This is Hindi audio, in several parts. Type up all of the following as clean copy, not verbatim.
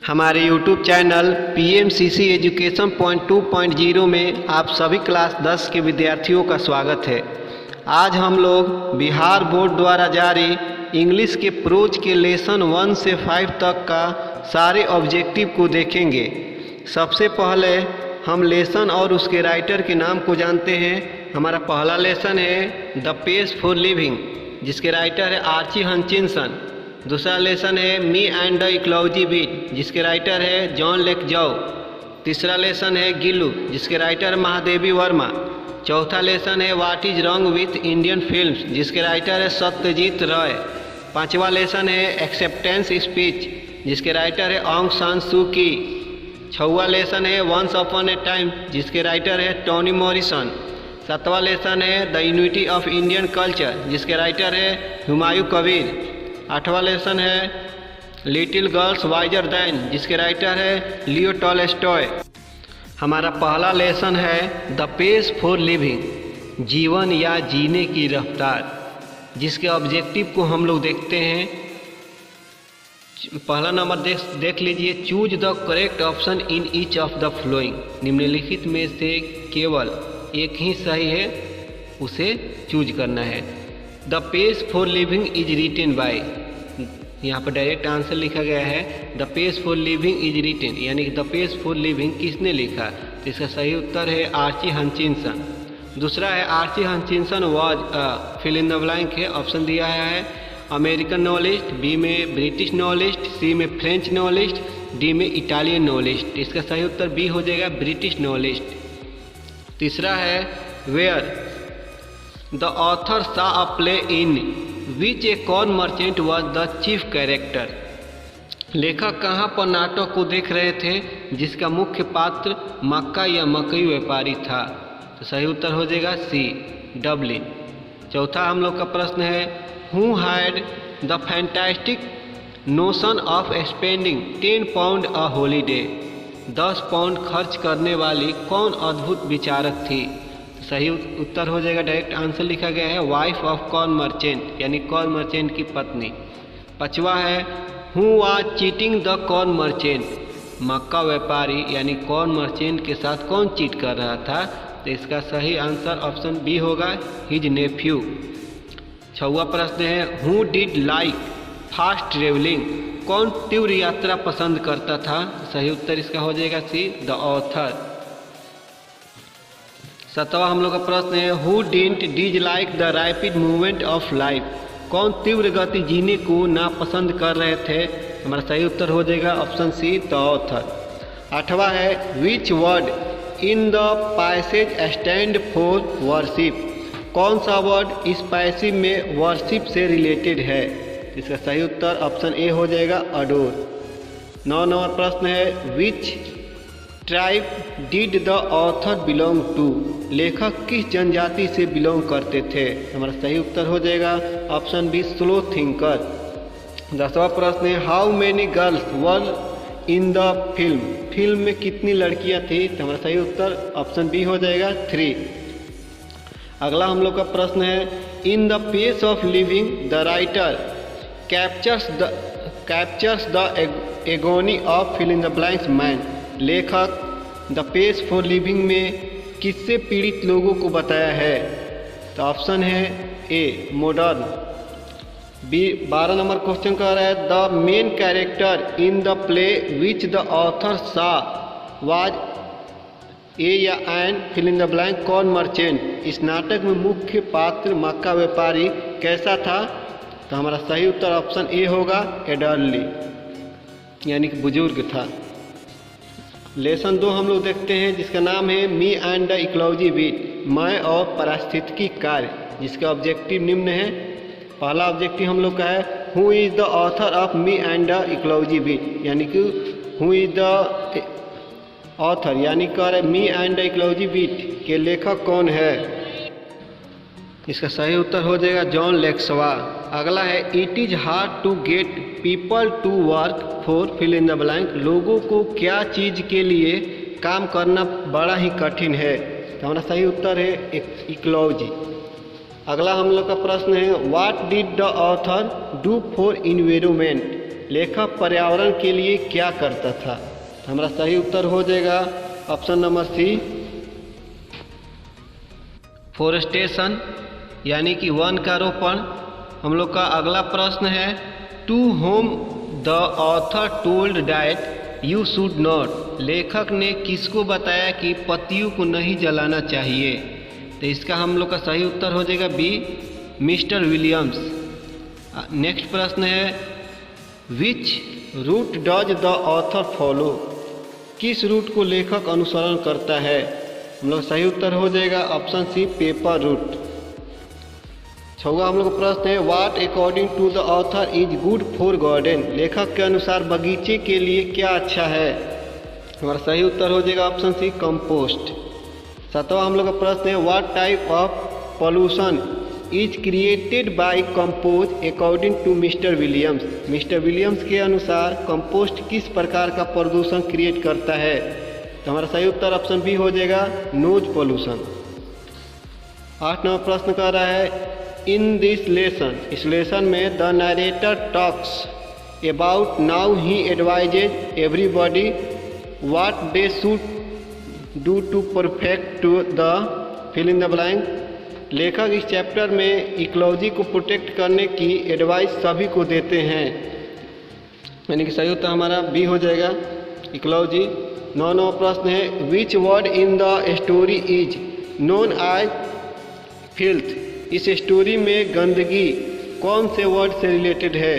हमारे YouTube channel PMCC education point 2.0 में आप सभी क्लास 10 के विद्यार्थियों का स्वागत है। आज हम लोग बिहार बोर्ड द्वारा जारी इंग्लिश के प्रोज के लेसन 1 से 5 तक का सारे ऑब्जेक्टिव को देखेंगे। सबसे पहले हम लेसन और उसके राइटर के नाम को जानते हैं। हमारा पहला लेसन है द पेज फॉर लिविंग, जिसके राइटर है आर्ची हचिंसन। दूसरा लेसन है me and the ecology beat, जिसके राइटर है जॉन लेकजाउ। तीसरा लेसन है गिल्लू, जिसके राइटर है महादेवी वर्मा। चौथा लेसन है what is wrong with Indian films, जिसके राइटर है सत्यजीत रॉय। पांचवा लेसन है एक्सेप्टेंस स्पीच, जिसके राइटर है ऑंग सान सू की। छठवां लेसन है वंस अपॉन ए टाइम, जिसके राइटर है टोनी मॉरिसन। सातवां लेसन है the unity of Indian culture, जिसके राइटर है हुमायूं कबीर। आठवां लेसन है लिटिल गर्ल्स वाइजर दैन, जिसके राइटर है लियो टॉलस्टॉय। हमारा पहला लेसन है द पेज फॉर लिविंग, जीवन या जीने की रफ्तार, जिसके ऑब्जेक्टिव को हम लोग देखते हैं। पहला नंबर देख लीजिए, choose the correct option in each of the flowing. निम्नलिखित में से केवल एक ही सही है, उसे चूज करना है। The page for living is written by, यहाँ पर डायरेक्ट आंसर लिखा गया है the page for living is written, यानी कि द पेज फॉर लिविंग किसने लिखा, तो इसका सही उत्तर है आर्ची हचिंसन। दूसरा है Archie Hutchinson was fill in the blank है। ऑप्शन दिया है अमेरिकन नॉवेलिस्ट, बी में ब्रिटिश नॉवेलिस्ट, सी में फ्रेंच नॉवेलिस्ट, डी में इटालियन नॉवेलिस्ट। इसका सही उत्तर बी हो जाएगा ब्रिटिश नॉवेलिस्ट। तीसरा है वेयर द ऑथर सा अ play in which A corn merchant was the chief character. लेखक कहाँ पर नाटक को देख रहे थे जिसका मुख्य पात्र मक्का या मकई व्यापारी था, तो सही उत्तर हो जाएगा सी डबलिन। चौथा हम लोग का प्रश्न है who had the fantastic notion of spending 10 pound a holiday, 10 pound खर्च करने वाली कौन अद्भुत विचारक थी। सही उत्तर हो जाएगा, डायरेक्ट आंसर लिखा गया है वाइफ ऑफ कॉर्न मर्चेंट, यानी कॉर्न मर्चेंट की पत्नी। पांचवा है who was cheating the corn merchant, मक्का व्यापारी यानी कॉर्न मर्चेंट के साथ कौन चीट कर रहा था, तो इसका सही आंसर ऑप्शन बी होगा हिज नेफ्यू। छठवां प्रश्न है who did like fast travelling, कौन तीव्र यात्रा पसंद करता था, सही उत्तर इसका हो जाएगा सी द ऑथर। सातवां हम लोग का प्रश्न है who didn't dislike the rapid movement of life, कौन तीव्र गति जीने को नापसंद कर रहे थे, हमारा सही उत्तर हो जाएगा ऑप्शन सी द ऑथर। आठवां है which word in the passage stand for worship, कौन सा वर्ड इस पैसेज में वर्शिप से रिलेटेड है, इसका सही उत्तर ऑप्शन ए हो जाएगा अडोर। 9 नंबर प्रश्न है which tribe did the author belong to, लेखक किस जनजाति से बिलोंग करते थे, हमारा सही उत्तर हो जाएगा ऑप्शन बी स्लो थिंकर। 10वां प्रश्न है how many girls were in the film, film में कितनी लड़कियां थी, तो हमारा सही उत्तर ऑप्शन बी हो जाएगा 3। अगला हम लोग का प्रश्न है in the page of living the writer captures the agony of fill in the blanks man, लेखक द पेज फॉर लिविंग में किससे पीड़ित लोगों को बताया है, तो ऑप्शन है ए मॉडर्न। 12 नंबर क्वेश्चन कह रहा है the main character in the play which the author saw was a या an fill in the blank corn merchant, इस नाटक में मुख्य पात्र मक्का व्यापारी कैसा था, तो हमारा सही उत्तर ऑप्शन ए होगा एडर्ली, यानी कि बुजुर्ग था। लेसन 2 हम लोग देखते हैं जिसका नाम है me and the ecology beat, मैं और पारिस्थितिकी कार्य, जिसका ऑब्जेक्टिव निम्न है। पहला ऑब्जेक्टिव हम लोग का है who is the author of me and the ecology beat, यानी कि हु इज़ द ऑथर, यानी कह रहे me and the ecology beat के लेखक कौन है, इसका सही उत्तर हो जाएगा जॉन लेक्सवा। अगला है it is hard to get people to work for fill in the blank, लोगों को क्या चीज़ के लिए काम करना बड़ा ही कठिन है, तो हमारा सही उत्तर है इकोलॉजी। अगला हम लोग का प्रश्न है what did the author do for environment, लेखक पर्यावरण के लिए क्या करता था? हमारा सही उत्तर हो जाएगा ऑप्शन नंबर सी, फॉरेस्टेशन यानी कि वन का रोपण। हम लोग का अगला प्रश्न है, to whom the author told that you should not, लेखक ने किसको बताया कि पत्तियों को नहीं जलाना चाहिए? तो इसका हम लोग का सही उत्तर हो जाएगा बी, मिस्टर विलियम्स। नेक्स्ट प्रश्न है, which route does the author follow, किस रूट को लेखक अनुसरण करता है? हम लोग सही उत्तर हो जाएगा ऑप्शन सी, पेपर रूट। छठवां हम लोग का प्रश्न है, what according to the author is good for garden, लेखक के अनुसार बगीचे के लिए क्या अच्छा है? हमारा सही उत्तर हो जाएगा ऑप्शन सी, कंपोस्ट। सातवां हम लोग का प्रश्न है, what type of pollution is created by compost according to mister Williams, mister Williams के अनुसार कंपोस्ट किस प्रकार का प्रदूषण क्रिएट करता है? तो हमारा सही उत्तर ऑप्शन बी हो जाएगा, नोज पॉल्यूशन। 8 नंबर प्रश्न कर रहा है, इन दिस लेसन, इस लेसन में the narrator talks about now he advises everybody what they should do to perfect to the fill in the blank, लेखक इस चैप्टर में इकोलॉजी को प्रोटेक्ट करने की एडवाइस सभी को देते हैं, यानी कि सही उत्तर हमारा बी हो जाएगा, इकोलॉजी। 9 नंबर प्रश्न है, which word in the story is known as filth, इस स्टोरी में गंदगी कौन से वर्ड से रिलेटेड है?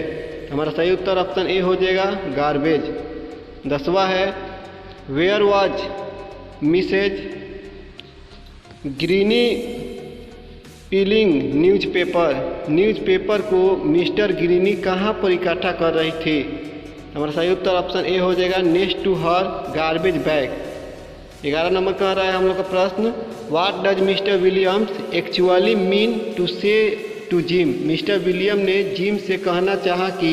हमारा सही उत्तर ऑप्शन ए हो जाएगा, गार्बेज। 10वां है, where was Mrs Greeny piling newspaper, newspaper को मिस्टर ग्रीनी कहाँ पर इकट्ठा कर रही थी? हमारा सही उत्तर ऑप्शन ए हो जाएगा, next to her garbage bag. 11 number कह रहा है हम लोग का प्रश्न, what does mister Williams actually mean to say to Jim, mister William ने जिम से कहना चाहा कि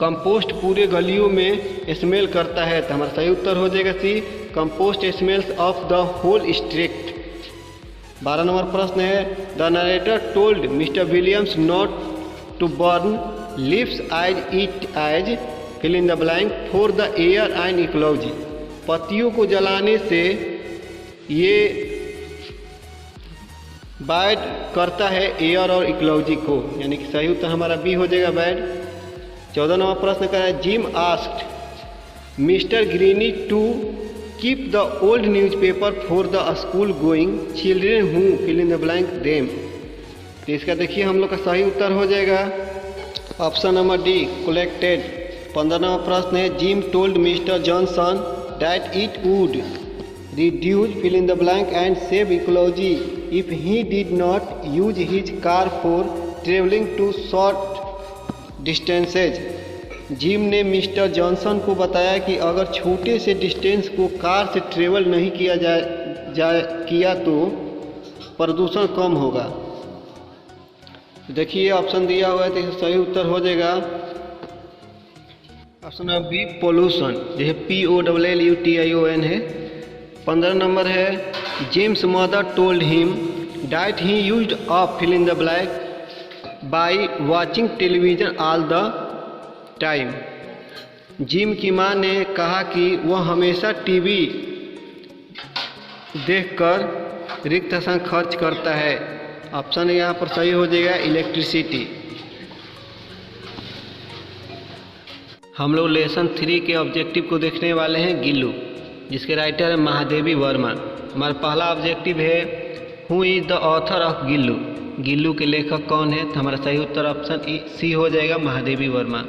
कंपोस्ट पूरे गलियों में स्मेल करता है? तो हमारा सही उत्तर हो जाएगा C, compost smells of the whole street. 12 number प्रश्न है, the narrator told mister Williams not to burn leaves as it as fill in the blank for the air and ecology, पत्तियों को जलाने से ये बैड करता है एयर और इकोलॉजी को, यानी कि सही उत्तर हमारा बी हो जाएगा, बैड। 14 नंबर प्रश्न कर रहा है, Jim asked mister Greeny to keep the old newspaper for the school going children who fill in the blank them, तो इसका देखिए हम लोग का सही उत्तर हो जाएगा option number D, collected. 15 number प्रश्न है, Jim told mister Johnson that it would reduce fill in the blank and save ecology if he did not use his car for travelling to short distances, Jim ने मिस्टर जॉनसन को बताया कि अगर छोटे से डिस्टेंस को कार से ट्रेवल नहीं किया तो प्रदूषण कम होगा। देखिए ऑप्शन दिया हुआ है तो सही उत्तर हो जाएगा ऑप्शन नंबर बी, पोल्यूशन, जो POLLUTION है। 15 नंबर है, James mother told him that he used up fill in the blank by watching television all the time, Jim की माँ ने कहा कि वह हमेशा टीवी देखकर रिक्त समय खर्च करता है। ऑप्शन यहाँ पर सही हो जाएगा, इलेक्ट्रिसिटी। हम लोग लेसन 3 के ऑब्जेक्टिव को देखने वाले हैं, गिल्लू, जिसके राइटर है महादेवी वर्मा। हमारा पहला ऑब्जेक्टिव है, who is the author of Gillu, Gillu के लेखक कौन है? तो हमारा सही उत्तर ऑप्शन सी हो जाएगा, महादेवी वर्मा।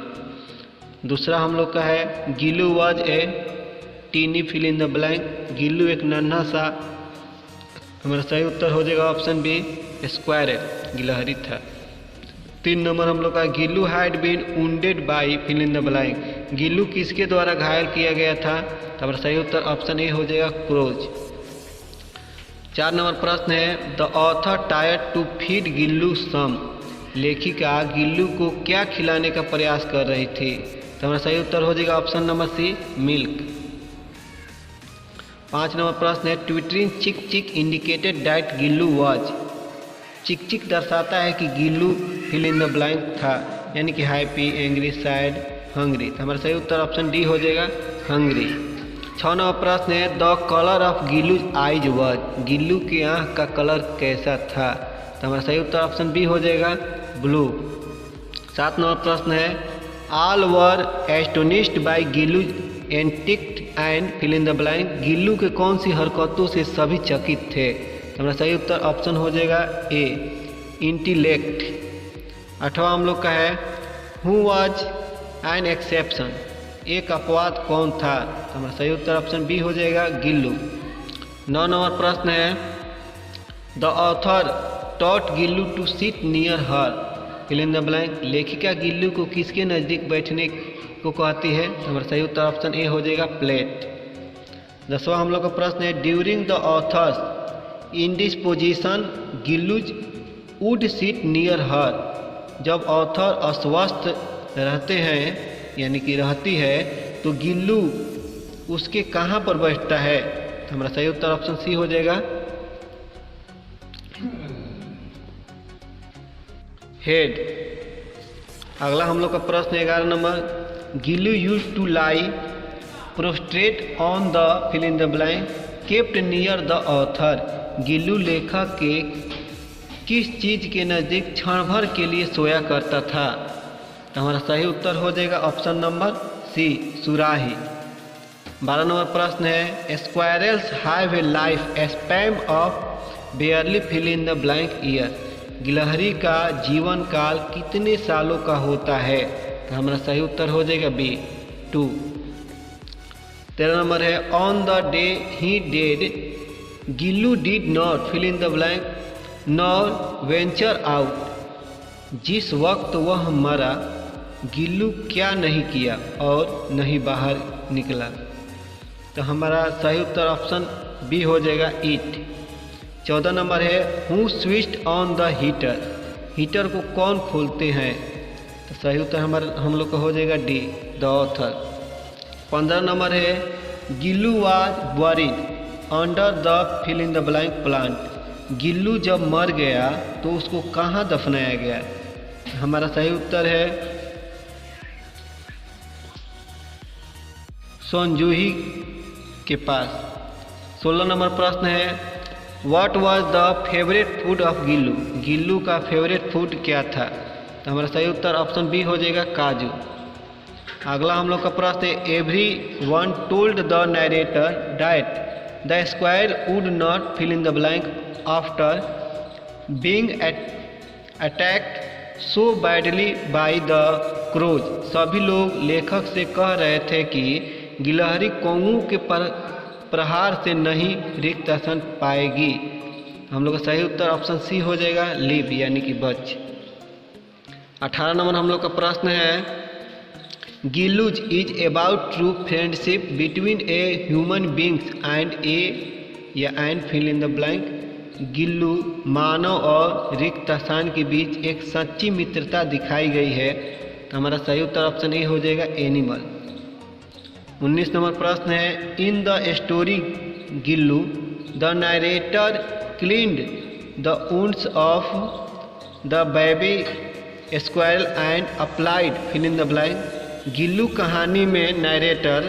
दूसरा हम लोग का है, Gillu was a tiny fill in the blank, Gillu एक नन्हा सा, हमारा सही उत्तर हो जाएगा ऑप्शन बी, स्क्वायर है, गिलहरी था। 3 नंबर हम लोग का, Gillu had been wounded by fill in the blank, Gillu किसके द्वारा घायल किया गया था? तो हमारा सही उत्तर ऑप्शन ए हो जाएगा, क्रोज। 4 नंबर प्रश्न है, the author tired to feed Gillu some, लेखिका गिल्लू को क्या खिलाने का प्रयास कर रही थी? तो हमारा सही उत्तर हो जाएगा option number C, milk. 5 number प्रश्न है, ट्विटरिंग चिक चिक इंडिकेटेड दैट गिल्लू वाज, चिक चिक दर्शाता है कि Gillu fill in the blank था, यानी कि हैप्पी, एंग्री, सैड, हंगरी। तो हमारा सही उत्तर ऑप्शन डी हो जाएगा हंगरी। 6 नंबर प्रश्न है the colour of Gillu's ice was, Gillu की आँख का कलर कैसा था। तो हमारा सही उत्तर ऑप्शन बी हो जाएगा ब्लू। 7 नंबर प्रश्न है all were astonished by Gillu's antics and fill in the blank, Gillu के कौन सी हरकतों से सभी चकित थे। तो हमारा सही उत्तर ऑप्शन हो जाएगा ए इंटेलेक्ट। 8वां हम लोग का है हु वाज एन एक्सेप्शन, एक अपवाद कौन था। तो हमारा सही उत्तर ऑप्शन बी हो जाएगा गिल्लू। 9 नंबर प्रश्न है the author taught Gillu to sit near her, fill in the blank, लेखिका गिल्लू को किसके नज़दीक बैठने को कहती है। तो हमारा सही उत्तर ऑप्शन ए हो जाएगा प्लेट। 10वां हम लोग का प्रश्न है during the author's indisposition Gillu's would sit near her, जब ऑथर अस्वस्थ रहते हैं यानी कि रहती है तो गिल्लू उसके कहाँ पर बैठता है। तो हमारा सही उत्तर ऑप्शन सी हो जाएगा हेड। अगला हम लोग का प्रश्न 11 number Gillu use to lie prostrate on the fill in the blank kept near the author, Gillu लेखक के किस चीज़ के नज़दीक क्षण भर के लिए सोया करता था। तो हमारा सही उत्तर हो जाएगा ऑप्शन नंबर सी सुराही। 12 नंबर प्रश्न है squirrels have a life span of barely fill in the blank year, गिलहरी का जीवन काल कितने सालों का होता है। तो हमारा सही उत्तर हो जाएगा बी 2। 13 नंबर है on the day he died Gillu did not fill in the blank nor venture out, जिस वक्त वह मरा गिल्लू क्या नहीं किया और नहीं बाहर निकला। तो हमारा सही उत्तर ऑप्शन बी हो जाएगा ईट। 14 नंबर है who switched on the heater, heater को कौन खोलते हैं। तो सही उत्तर हम लोग का हो जाएगा डी द ऑथर। 15 नंबर है Gillu was buried under the fill in the blank plant, Gillu जब मर गया तो उसको कहाँ दफनाया गया। हमारा सही उत्तर है सोनजूही के पास। 16 नंबर प्रश्न है what was the favourite food of Gillu, Gillu का फेवरेट फूड क्या था। तो हमारा सही उत्तर ऑप्शन बी हो जाएगा काजू। अगला हम लोग का प्रश्न है everyone told the narrator that the square would not fill in the blank after being attacked so badly by the crows, सभी लोग लेखक से कह रहे थे कि गिलहरी कौओं के प्रहार से नहीं रिक्त स्थान पाएगी। हम लोग का सही उत्तर ऑप्शन सी हो जाएगा लिव यानी कि बच। 18 नंबर हम लोग का प्रश्न है Gillu's is about true friendship between a human beings and and fill in the blank, Gillu मानव और रिक्त स्थान के बीच एक सच्ची मित्रता दिखाई गई है। तो हमारा सही उत्तर ऑप्शन ए हो जाएगा एनिमल। 19 नंबर प्रश्न है in the story Gillu the narrator cleaned the wounds of the baby squirrel and applied fill in the blank, Gillu कहानी में नरेटर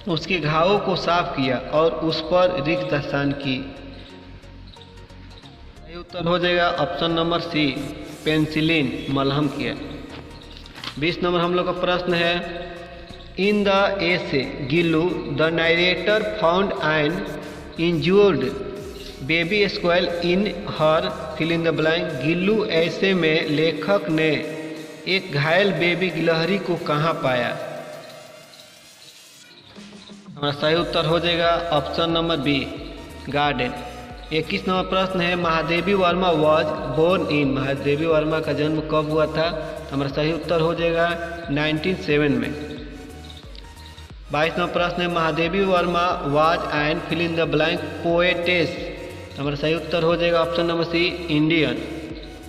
उसके घावों को साफ किया और उस पर रिक्त स्थान की। सही उत्तर हो जाएगा ऑप्शन नंबर सी पेंसिलिन मलहम किया। 20 नंबर हम लोग का प्रश्न है in the essay Gillu the narrator found and injured baby squirrel in her fill in the blank, Gillu essay में लेखक ने एक घायल बेबी गिलहरी को कहाँ पाया। हमारा सही उत्तर हो जाएगा option number B garden. 21 number प्रश्न है Mahadevi Verma was born in, Mahadevi Verma का जन्म कब हुआ था। हमारा सही उत्तर हो जाएगा 1907 में। 22 नंबर प्रश्न है Mahadevi Verma was and fill in the blank poetess, हमारा सही उत्तर हो जाएगा option number C Indian.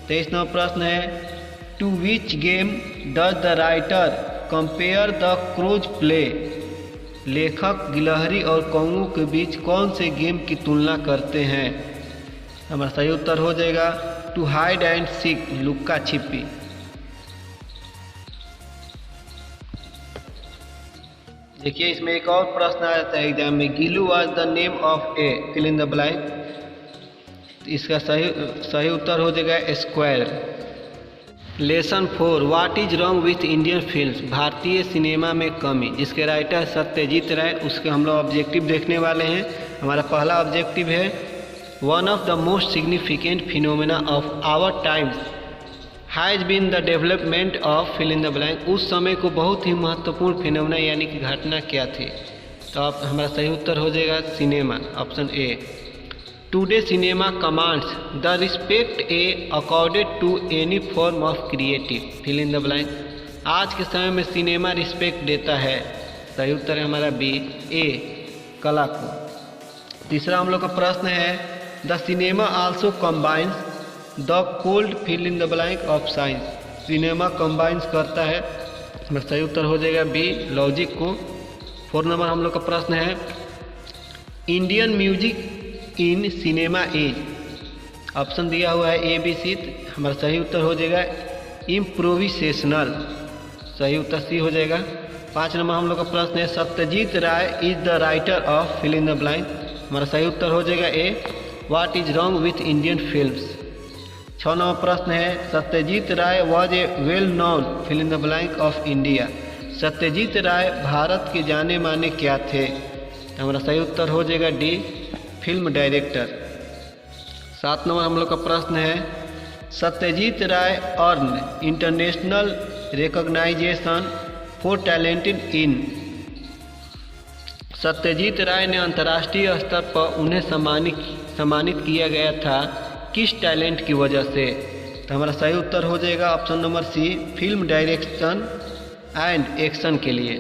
23 number प्रश्न है to which game does the writer compare the crows play, लेखक गिलहरी और कौओं के बीच कौन से गेम की तुलना करते हैं। हमारा सही उत्तर हो जाएगा टू हाइड एंड सीक, लुक्का छिपी। देखिए इसमें एक और प्रश्न आ जाता है एग्जाम में, Gillu was the name of a fill in the blank. इसका सही उत्तर हो जाएगा square. Lesson 4, what is wrong with Indian films, भारतीय सिनेमा में कमी, जिसके राइटर सत्यजीत राय। उसके हम लोग ऑब्जेक्टिव देखने वाले हैं। हमारा पहला ऑब्जेक्टिव है, one of the most significant phenomena of our times has been the development of fill in the blank. उस समय को बहुत ही महत्वपूर्ण फिनोमेना यानी कि घटना क्या थी। तो अब हमारा सही उत्तर हो जाएगा cinema, option A. Today cinema commands the respect a accorded to any form of creative fill in the blank. आज के समय में सिनेमा रिस्पेक्ट देता है। सही उत्तर है हमारा बी, ए, कला को। तीसरा हम लोग का प्रश्न है, the cinema also combines the cold fill in the blank of science. Cinema combines करता है। हमारा सही उत्तर हो जाएगा बी, लॉजिक को। 4 नंबर हम लोग का प्रश्न है, Indian music in cinema as. Option दिया हुआ है ए, बी, सी। हमारा सही उत्तर हो जाएगा इम्प्रोविसेशनल। सही उत्तर सी हो जाएगा। 5 नंबर हम लोग का प्रश्न है, Satyajit Ray is the writer of fill in the blank. हमारा सही उत्तर हो जाएगा A, what is wrong with Indian films. 6 number प्रश्न है, Satyajit Ray was a well known fill in the blank of India. Satyajit Ray भारत के जाने माने क्या थे। तो हमारा सही उत्तर हो जाएगा डी, फिल्म डायरेक्टर। 7 नंबर हम लोग का प्रश्न है, Satyajit Ray earn international recognition for talented in. Satyajit Ray ने अंतर्राष्ट्रीय स्तर पर उन्हें सम्मानित किया गया था किस टैलेंट की वजह से। तो हमारा सही उत्तर हो जाएगा option number C, film direction and action के लिए।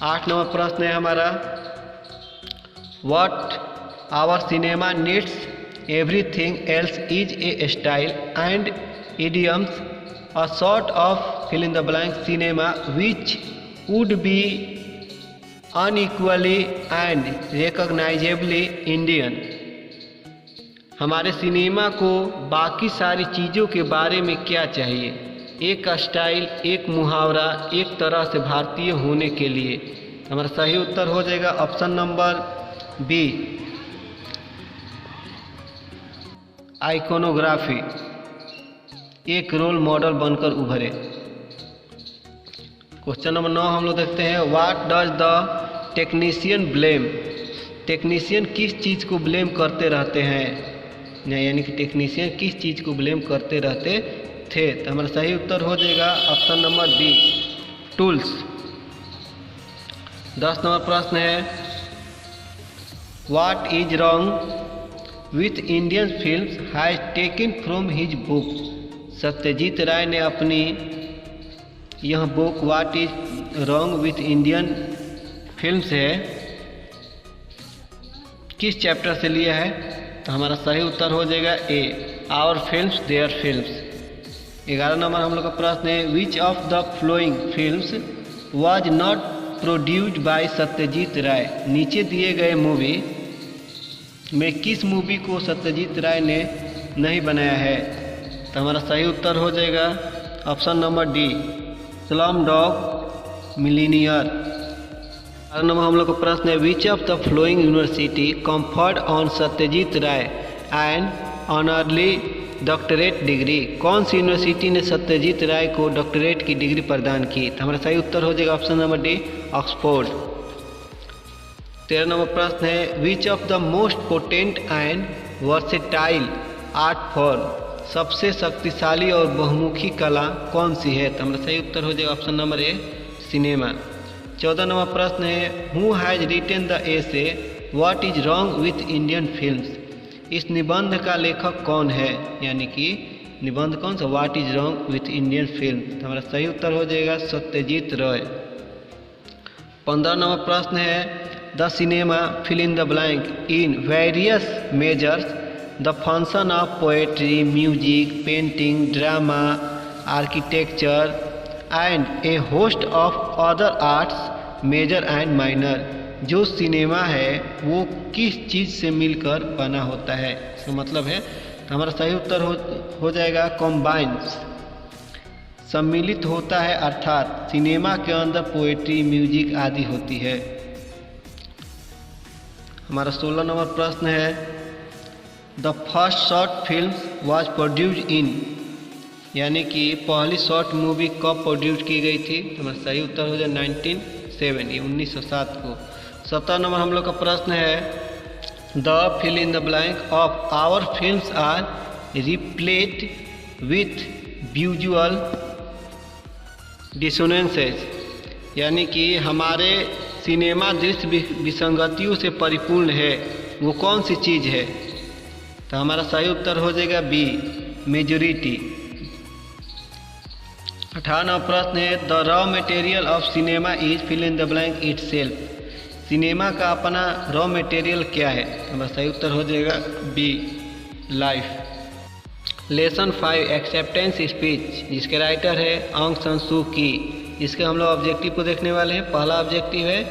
8 नंबर प्रश्न है हमारा, What our cinema needs everything else is a style and idioms, a sort of fill in the blank cinema which would be unequally and recognizably Indian। हमारे सिनेमा को बाकी सारी चीज़ों के बारे में क्या चाहिए, एक स्टाइल, एक मुहावरा, एक तरह से भारतीय होने के लिए। हमारा सही उत्तर हो जाएगा ऑप्शन नंबर बी, आइकोनोग्राफी, एक रोल मॉडल बनकर उभरे। क्वेश्चन नंबर 9 हम लोग देखते हैं, what does the technician blame. Technician किस चीज़ को ब्लेम करते रहते हैं, यानी कि टेक्नीशियन किस चीज़ को ब्लेम करते रहते थे। तो हमारा सही उत्तर हो जाएगा option number B, tools. 10 number प्रश्न है, What is wrong with Indian films has taken from his book। Satyajit Ray ने अपनी यह book What is wrong with Indian films है किस चैप्टर से लिया है। तो हमारा सही उत्तर हो जाएगा A, our films their films. 11 number हम लोग का प्रश्न है, which of the following films was not produced by Satyajit Ray. नीचे दिए गए मूवी में किस मूवी को सत्यजीत राय ने नहीं बनाया है। तो हमारा सही उत्तर हो जाएगा option number D, Slumdog Millionaire. 4 number हम लोग का प्रश्न है, which of the following university conferred on Satyajit Ray and honorary doctorate degree. कौन सी यूनिवर्सिटी ने सत्यजीत राय को डॉक्टरेट की डिग्री प्रदान की। तो हमारा सही उत्तर हो जाएगा option number D, Oxford. 13 number प्रश्न है, which of the most potent and versatile art form. सबसे शक्तिशाली और बहुमुखी कला कौन सी है। तो हमारा सही उत्तर हो जाएगा option number A, cinema. 14 number प्रश्न है, who has written the essay what is wrong with Indian films. इस निबंध का लेखक कौन है, यानी कि निबंध कौन सा, what is wrong with Indian film. तो हमारा सही उत्तर हो जाएगा सत्यजीत राय। 15 नंबर प्रश्न है, the cinema fill in the blank in various measures the function of poetry, music, painting, drama, architecture and a host of other arts major and minor. जो सिनेमा है वो किस चीज़ से मिलकर बना होता है, इसका मतलब है। तो हमारा सही उत्तर हो जाएगा कॉम्बाइंस। सम्मिलित होता है, अर्थात सिनेमा के अंदर पोएट्री, म्यूजिक आदि होती है। हमारा 16 नंबर प्रश्न है, the first short film was produced in, यानी कि पहली शॉर्ट मूवी कब प्रोड्यूस की गई थी? हमारा सही उत्तर हो जाए 1907 को। 17 नंबर हम लोग का प्रश्न है, the fill in the blank of our films are replete with visual dissonances, यानी कि हमारे सिनेमा दृश्य विसंगतियों से परिपूर्ण है, वो कौन सी चीज़ है? तो हमारा सही उत्तर हो जाएगा बी, मेजोरिटी। 18वां प्रश्न है, the raw material of cinema is fill in the blank itself, cinema का अपना रॉ मटेरियल क्या है? हमारा सही उत्तर हो जाएगा B, life. Lesson 5 acceptance speech, जिसके राइटर है आंग सान सू की। इसके हम लोग ऑब्जेक्टिव को देखने वाले हैं। पहला ऑब्जेक्टिव है,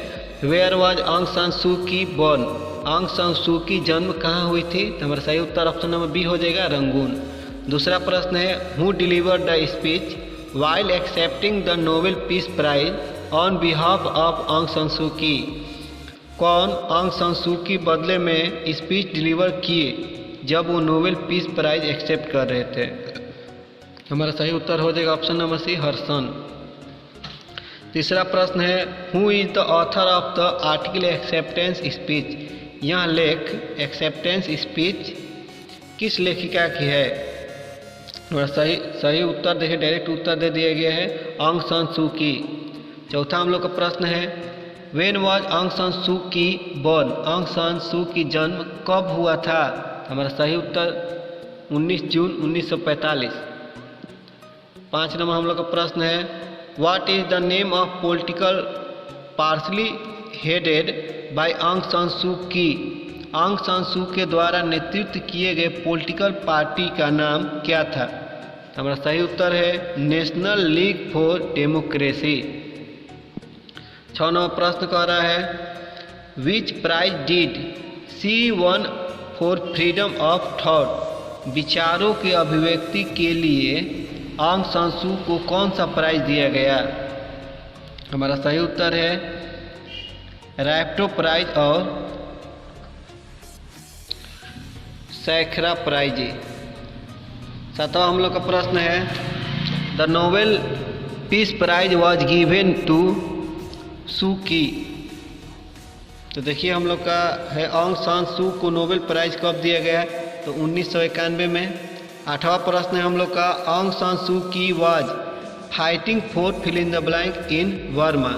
वेयर वाज आंग सान सू की बॉर्न, आंग सान सू की जन्म कहाँ हुई थी? तो हमारा सही उत्तर ऑप्शन नंबर बी हो जाएगा, रंगून। दूसरा प्रश्न है, who delivered the speech while accepting the Nobel peace prize on behalf of Aung San Suu की, कौन आंग सान सू की बदले में स्पीच डिलीवर किए जब वो नोबेल पीस प्राइज एक्सेप्ट कर रहे थे? हमारा सही उत्तर हो जाएगा ऑप्शन नंबर सी, हर्सन। तीसरा प्रश्न है, who is the author of the article acceptance speech, यह लेख एक्सेप्टेंस स्पीच किस लेखिका की है? हमारा सही उत्तर देखिए, डायरेक्ट उत्तर दे दिया गया है, आंग सान सू की। चौथा हम लोग का प्रश्न है, व्हेन वाज आंग सान सू की बॉर्न, आंग सान सू की जन्म कब हुआ था? हमारा सही उत्तर 19 जून 1945। 5 नंबर हम लोग का प्रश्न है, what is the name of political parsley headed by Aung San Suu की, आंग सान सू के द्वारा नेतृत्व किए गए पॉलिटिकल पार्टी का नाम क्या था? हमारा सही उत्तर है national league for democracy. 6 number प्रश्न कह रहा है, which prize did she win for freedom of thought, विचारों की अभिव्यक्ति के लिए आंग सान सू को कौन सा प्राइज दिया गया? हमारा सही उत्तर है रैप्टो प्राइज और सैखरा प्राइज। 7वां हम लोग का प्रश्न है, the Nobel peace prize was given to Suu Kyi, तो देखिए हम लोग का है आंग सान सू को नोबेल प्राइज कब दिया गया? तो 1991 में। 8वां प्रश्न है हम लोग का, आंग San Suu Kyi was fighting for fill in the blank in Burma,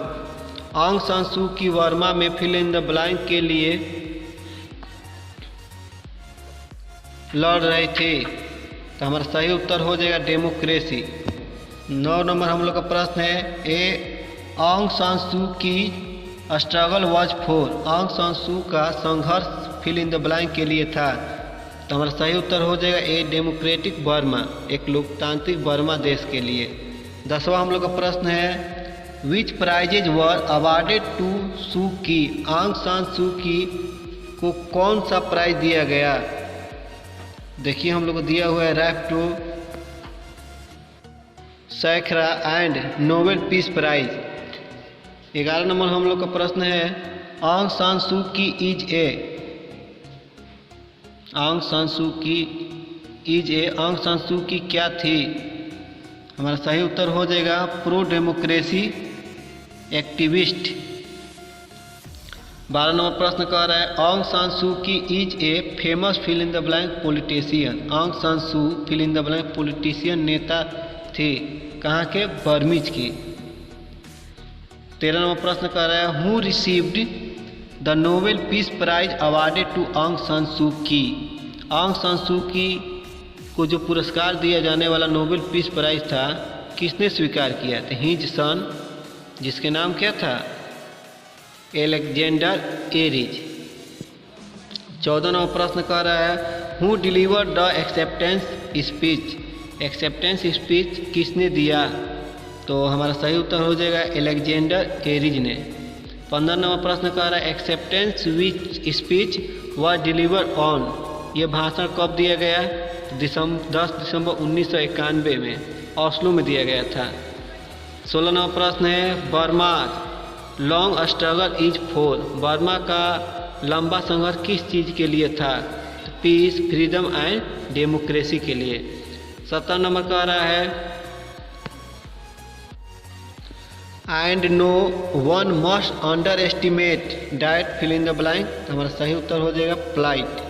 Aung San Suu की वर्मा में फिल इन द ब्लैंक के लिए लड़ रहे थे? तो हमारा सही उत्तर हो जाएगा डेमोक्रेसी। 9 नंबर हम लोग का प्रश्न है, ए आंग सान सू की स्ट्रगल वाज फॉर, आंग सान सू का संघर्ष फिल इन द ब्लैंक के लिए था? तो हमारा सही उत्तर हो जाएगा ए डेमोक्रेटिक बर्मा, एक लोकतांत्रिक बर्मा देश के लिए। 10वां हम लोग का प्रश्न है, विच prizes were awarded to Suu की, आंग सान सू की को कौन सा प्राइज दिया गया? देखिए हम लोग को दिया हुआ है Rafto, Sakharov and Nobel peace prize. 11 number हम लोग का प्रश्न है, Aung San Suu Kyi is ए, आंग सान सू की इज ए, आंग सान सू की क्या थी? हमारा सही उत्तर हो जाएगा प्रो डेमोक्रेसी एक्टिविस्ट। 12 नंबर प्रश्न कह रहा है, Aung San Suu Kyi is a famous fill in the blank politician, Aung San Suu fill in the blank politician नेता थे, कहाँ के? बर्मीज की। 13 नंबर प्रश्न कह रहा है, who received the Nobel peace prize awarded to Aung San Suu की, आंग सान सू की को जो पुरस्कार दिया जाने वाला नोबेल पीस प्राइज था किसने स्वीकार किया? तो हिज सन, जिसके नाम क्या था? एलेक्जेंडर एरिज। 14 नंबर प्रश्न कह रहा है, who delivered the acceptance speech, acceptance speech किसने दिया? तो हमारा सही उत्तर हो जाएगा एलेक्जेंडर एरिज ने। 15 नंबर प्रश्न कह रहा है, acceptance which speech was delivered on, ये भाषण कब दिया गया? 10 दिसंबर 1991 में। ऑस्लो में दिया गया था। 16वां प्रश्न है Burma long struggle is for. Burma का लंबा संघर्ष किस चीज़ के लिए था? पीस, फ्रीडम एंड डेमोक्रेसी के लिए। 17 नंबर का आ रहा है and no one must underestimate that fill in the blank. हमारा सही उत्तर हो जाएगा प्लाइट।